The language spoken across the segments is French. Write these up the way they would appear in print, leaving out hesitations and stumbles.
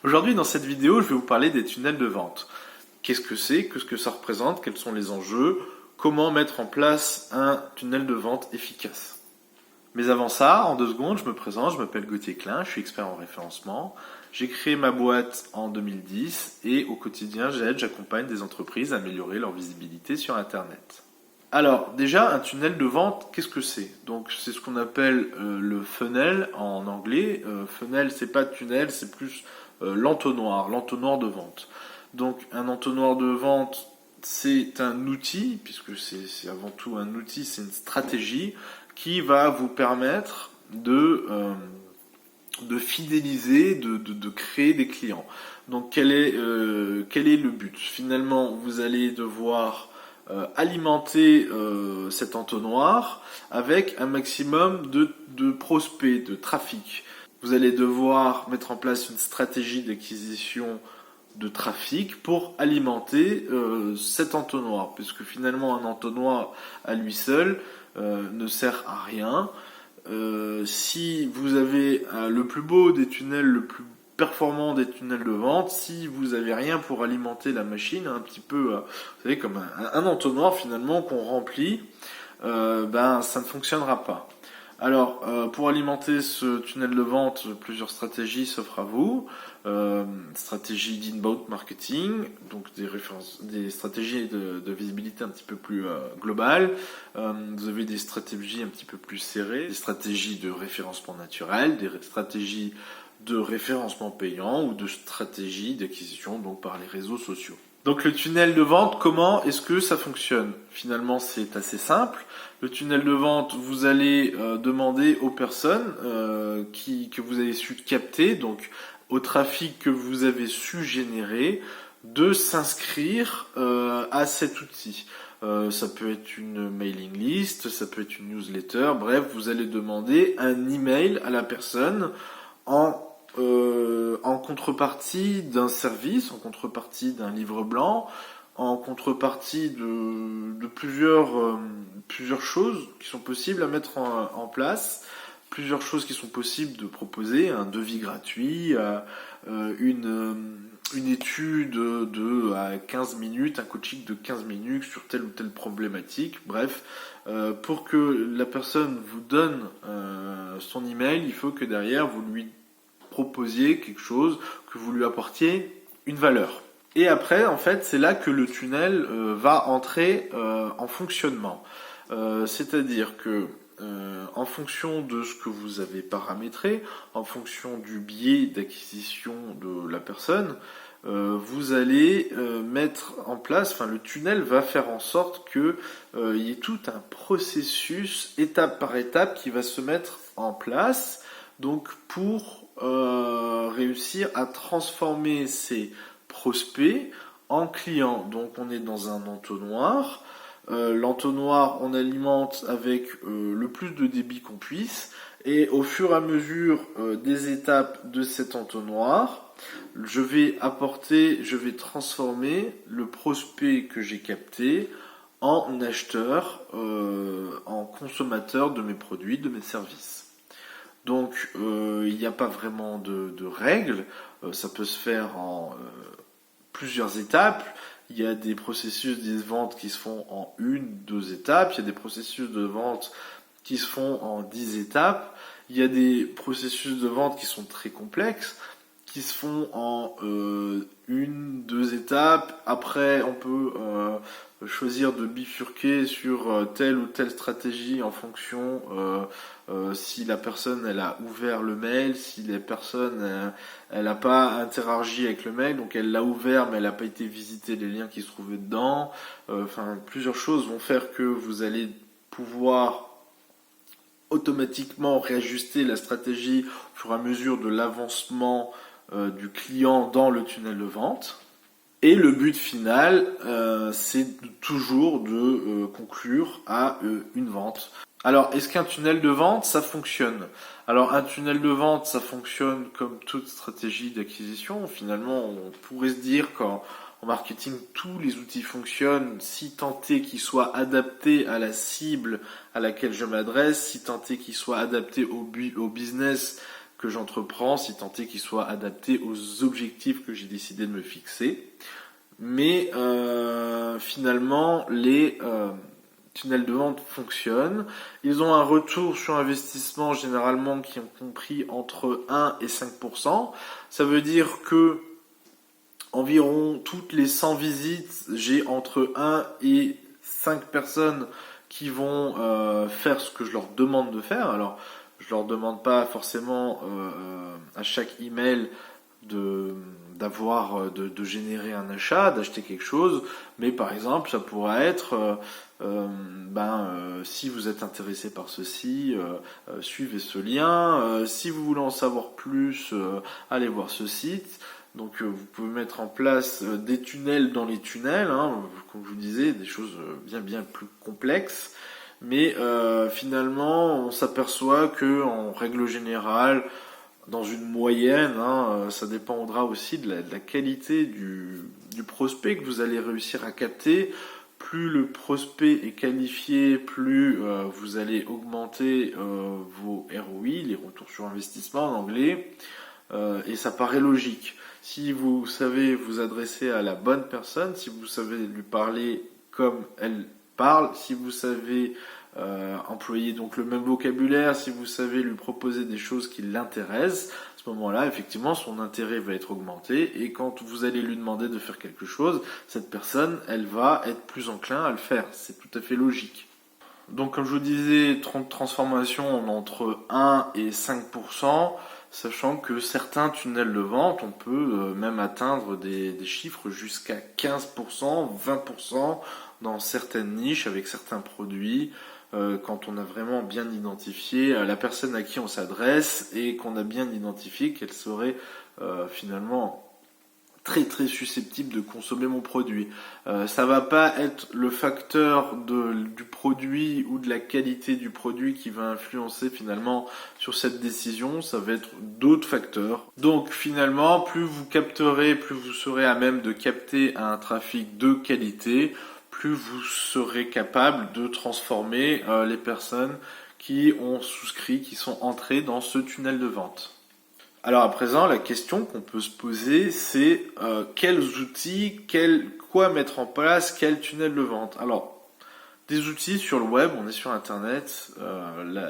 Aujourd'hui, dans cette vidéo, je vais vous parler des tunnels de vente. Qu'est-ce que c'est? Qu'est-ce que ça représente? Quels sont les enjeux? Comment mettre en place un tunnel de vente efficace? Mais avant ça, en 2 secondes, je me présente, je m'appelle Gauthier Klein, je suis expert en référencement. J'ai créé ma boîte en 2010 et au quotidien, j'accompagne des entreprises à améliorer leur visibilité sur Internet. Alors, déjà, un tunnel de vente, qu'est-ce que c'est? Donc, c'est ce qu'on appelle le funnel en anglais. Funnel, c'est pas tunnel, c'est plus l'entonnoir de vente. Donc, un entonnoir de vente, c'est un outil, puisque c'est avant tout un outil, c'est une stratégie qui va vous permettre de fidéliser, de créer des clients. Donc, quel est le but? Finalement, vous allez devoir alimenter cet entonnoir avec un maximum de prospects, de trafic. Vous allez devoir mettre en place une stratégie d'acquisition de trafic pour alimenter cet entonnoir, puisque finalement un entonnoir à lui seul ne sert à rien. Si vous avez le plus beau des tunnels, le plus performant des tunnels de vente, si vous avez rien pour alimenter la machine, un petit peu, vous savez, comme un entonnoir finalement qu'on remplit, ça ne fonctionnera pas. Alors, pour alimenter ce tunnel de vente, plusieurs stratégies s'offrent à vous. Stratégie d'inbound marketing, donc des stratégies de visibilité un petit peu plus globales. Vous avez des stratégies un petit peu plus serrées, des stratégies de référencement naturel, des stratégies de référencement payant ou de stratégies d'acquisition donc par les réseaux sociaux. Donc le tunnel de vente, comment est-ce que ça fonctionne? Finalement, c'est assez simple. Le tunnel de vente, vous allez demander aux personnes que vous avez su capter, donc au trafic que vous avez su générer, de s'inscrire à cet outil. Ça peut être une mailing list, ça peut être une newsletter, bref, vous allez demander un email à la personne en contrepartie d'un service, en contrepartie d'un livre blanc, en contrepartie de plusieurs choses qui sont possibles à mettre en place, plusieurs choses qui sont possibles de proposer, un devis gratuit, une étude de 15 minutes, un coaching de 15 minutes sur telle ou telle problématique, bref, pour que la personne vous donne son email, il faut que derrière vous lui proposiez quelque chose, que vous lui apportiez une valeur. Et après, en fait, c'est là que le tunnel va entrer en fonctionnement. C'est-à-dire que en fonction de ce que vous avez paramétré, en fonction du biais d'acquisition de la personne, vous allez mettre en place, le tunnel va faire en sorte que y ait tout un processus étape par étape qui va se mettre en place, donc pour réussir à transformer ces prospects en clients. Donc on est dans un entonnoir. L'entonnoir, on alimente avec le plus de débit qu'on puisse, et au fur et à mesure des étapes de cet entonnoir, je vais transformer le prospect que j'ai capté en acheteur, en consommateur de mes produits, de mes services. Donc il n'y a pas vraiment de règles, ça peut se faire en plusieurs étapes. Il y a des processus de vente qui se font en 1-2 étapes, il y a des processus de vente qui se font en 10 étapes, il y a des processus de vente qui sont très complexes, qui se font en 1-2 étapes. Après, on peut choisir de bifurquer sur telle ou telle stratégie en fonction si la personne elle a ouvert le mail, si la personne elle n'a pas interagi avec le mail, donc elle l'a ouvert mais elle n'a pas été visiter les liens qui se trouvaient dedans. Plusieurs choses vont faire que vous allez pouvoir automatiquement réajuster la stratégie au fur et à mesure de l'avancement du client dans le tunnel de vente. Et le but final, c'est toujours de conclure à une vente. Alors, est-ce qu'un tunnel de vente, ça fonctionne? Alors, un tunnel de vente, ça fonctionne comme toute stratégie d'acquisition. Finalement, on pourrait se dire qu'en marketing, tous les outils fonctionnent, si tant est qu'ils soient adaptés à la cible à laquelle je m'adresse, si tant est qu'ils soient adaptés au business que j'entreprends, si tant est qu'il soit adapté aux objectifs que j'ai décidé de me fixer. Mais finalement, les tunnels de vente fonctionnent. Ils ont un retour sur investissement généralement qui est compris entre 1 et 5%. Ça veut dire que environ toutes les 100 visites, j'ai entre 1 et 5 personnes qui vont faire ce que je leur demande de faire. Alors, je leur demande pas forcément à chaque email de générer un achat, d'acheter quelque chose, mais par exemple, ça pourrait être si vous êtes intéressé par ceci, suivez ce lien. Si vous voulez en savoir plus, allez voir ce site. Donc vous pouvez mettre en place des tunnels dans les tunnels, hein, comme je vous disais, des choses bien plus complexes. Mais finalement, on s'aperçoit que en règle générale, dans une moyenne, hein, ça dépendra aussi de la qualité du prospect que vous allez réussir à capter. Plus le prospect est qualifié, plus vous allez augmenter vos ROI, les retours sur investissement en anglais, et ça paraît logique. Si vous savez vous adresser à la bonne personne, si vous savez lui parler comme elle parle, si vous savez employer donc le même vocabulaire, si vous savez lui proposer des choses qui l'intéressent, à ce moment-là, effectivement, son intérêt va être augmenté et quand vous allez lui demander de faire quelque chose, cette personne, elle va être plus enclin à le faire. C'est tout à fait logique. Donc, comme je vous disais, transformation entre 1 et 5%, sachant que certains tunnels de vente, on peut même atteindre des chiffres jusqu'à 15%, 20% dans certaines niches avec certains produits, quand on a vraiment bien identifié la personne à qui on s'adresse et qu'on a bien identifié qu'elle serait finalement très susceptible de consommer mon produit. Ça va pas être le facteur du produit ou de la qualité du produit qui va influencer finalement sur cette décision, ça va être d'autres facteurs. Donc finalement, plus vous capterez, plus vous serez à même de capter un trafic de qualité, plus vous serez capable de transformer les personnes qui ont souscrit, qui sont entrées dans ce tunnel de vente. Alors à présent, la question qu'on peut se poser, c'est quels outils, quoi mettre en place, quel tunnel de vente. Alors, des outils sur le web, on est sur Internet,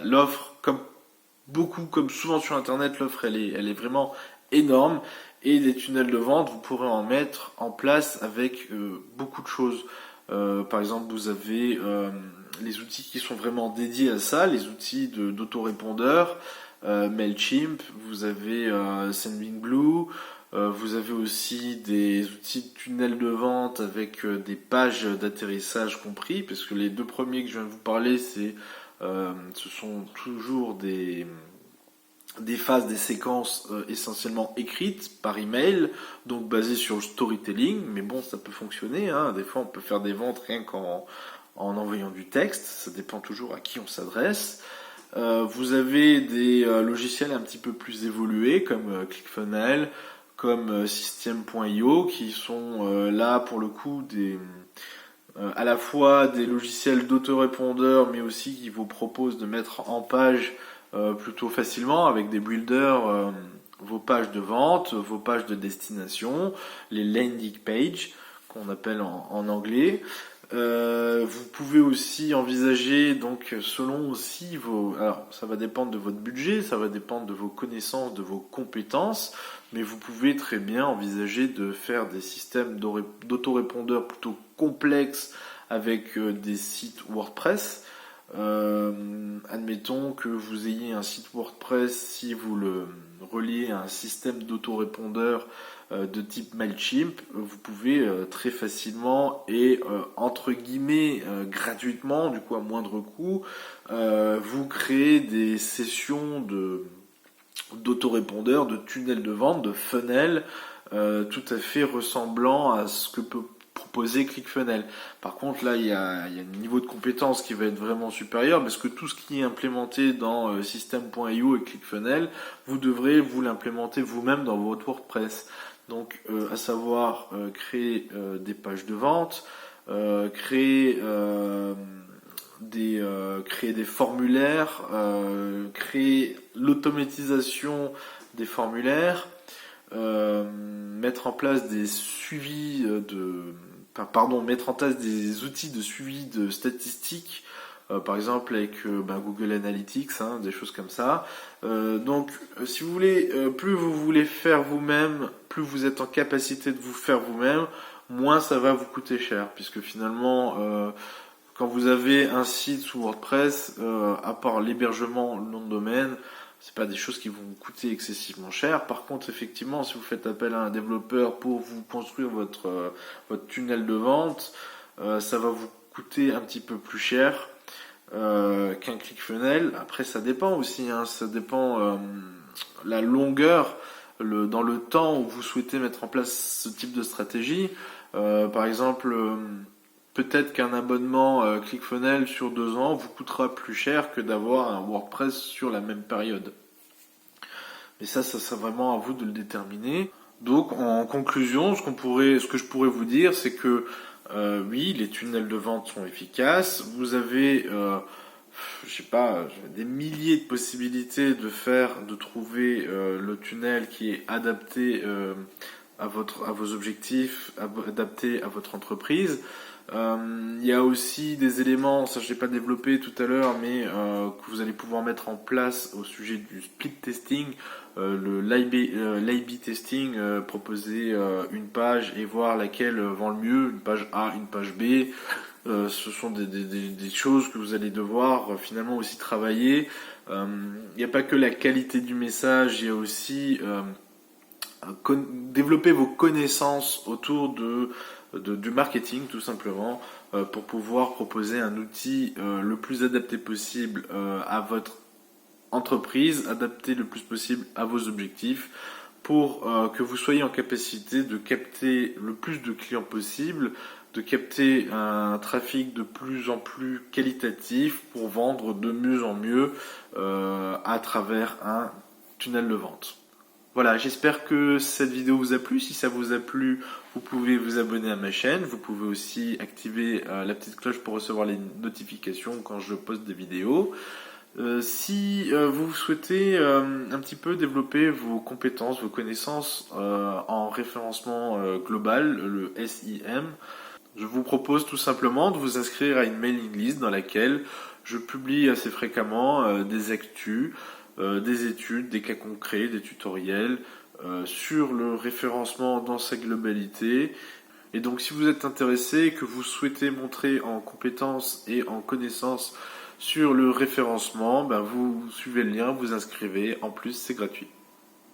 l'offre, comme souvent sur Internet, l'offre elle est vraiment énorme, et des tunnels de vente, vous pourrez en mettre en place avec beaucoup de choses. Par exemple, vous avez les outils qui sont vraiment dédiés à ça, les outils d'autorépondeurs, Mailchimp, vous avez Sendinblue, vous avez aussi des outils de tunnel de vente avec des pages d'atterrissage compris, parce que les deux premiers que je viens de vous parler, ce sont toujours des phases, des séquences essentiellement écrites par email, donc basées sur le storytelling, mais bon, ça peut fonctionner, hein. Des fois on peut faire des ventes rien qu'en envoyant du texte, ça dépend toujours à qui on s'adresse. Vous avez des logiciels un petit peu plus évolués comme ClickFunnels, comme System.io, qui sont là pour le coup à la fois des logiciels d'autorépondeurs, mais aussi qui vous proposent de mettre en page plutôt facilement avec des builders vos pages de vente, vos pages de destination, les landing pages qu'on appelle en anglais. Vous pouvez aussi envisager, donc selon aussi alors ça va dépendre de votre budget, ça va dépendre de vos connaissances, de vos compétences, mais vous pouvez très bien envisager de faire des systèmes d'autorépondeurs plutôt complexes avec des sites WordPress. Admettons que vous ayez un site WordPress, si vous le reliez à un système d'autorépondeur de type Mailchimp, vous pouvez très facilement et entre guillemets gratuitement, du coup à moindre coût, vous créer des sessions d'autorépondeurs, de tunnels de vente, de funnels, tout à fait ressemblant à ce que peut proposer ClickFunnels. Par contre, là, il y a un niveau de compétence qui va être vraiment supérieur parce que tout ce qui est implémenté dans System.io et ClickFunnels, vous devrez vous l'implémenter vous-même dans votre WordPress. Donc, à savoir créer des pages de vente, créer créer des formulaires, créer l'automatisation des formulaires, mettre en place des suivis mettre en place des outils de suivi de statistiques, par exemple avec Google Analytics, hein, des choses comme ça. Si vous voulez, plus vous voulez faire vous-même, plus vous êtes en capacité de vous faire vous-même, moins ça va vous coûter cher, puisque finalement, quand vous avez un site sous WordPress, à part l'hébergement, le nom de domaine, c'est pas des choses qui vont vous coûter excessivement cher. Par contre, effectivement, si vous faites appel à un développeur pour vous construire votre tunnel de vente, ça va vous coûter un petit peu plus cher qu'un ClickFunnels. Après, ça dépend aussi, hein, ça dépend la longueur, dans le temps où vous souhaitez mettre en place ce type de stratégie. Par exemple, peut-être qu'un abonnement ClickFunnels sur 2 ans vous coûtera plus cher que d'avoir un WordPress sur la même période. Mais ça c'est vraiment à vous de le déterminer. Donc, en conclusion, ce que je pourrais vous dire, c'est que oui, les tunnels de vente sont efficaces. Vous avez, des milliers de possibilités de trouver le tunnel qui est adapté à vos objectifs, adapté à votre entreprise. Il y a aussi des éléments, ça je n'ai pas développé tout à l'heure, mais que vous allez pouvoir mettre en place au sujet du split testing, l'A/B testing, proposer une page et voir laquelle vend le mieux, une page A, une page B. Ce sont des choses que vous allez devoir finalement aussi travailler. Il n'y a pas que la qualité du message, il y a aussi développer vos connaissances autour du marketing tout simplement, pour pouvoir proposer un outil le plus adapté possible à votre entreprise, adapté le plus possible à vos objectifs, pour que vous soyez en capacité de capter le plus de clients possible, de capter un trafic de plus en plus qualitatif pour vendre de mieux en mieux à travers un tunnel de vente. Voilà, j'espère que cette vidéo vous a plu. Si ça vous a plu, vous pouvez vous abonner à ma chaîne. Vous pouvez aussi activer la petite cloche pour recevoir les notifications quand je poste des vidéos. Si vous souhaitez un petit peu développer vos compétences, vos connaissances en référencement global, le SIM, je vous propose tout simplement de vous inscrire à une mailing list dans laquelle je publie assez fréquemment des actus, des études, des cas concrets, des tutoriels sur le référencement dans sa globalité. Et donc si vous êtes intéressé et que vous souhaitez montrer en compétences et en connaissances sur le référencement, vous suivez le lien, vous inscrivez, en plus c'est gratuit.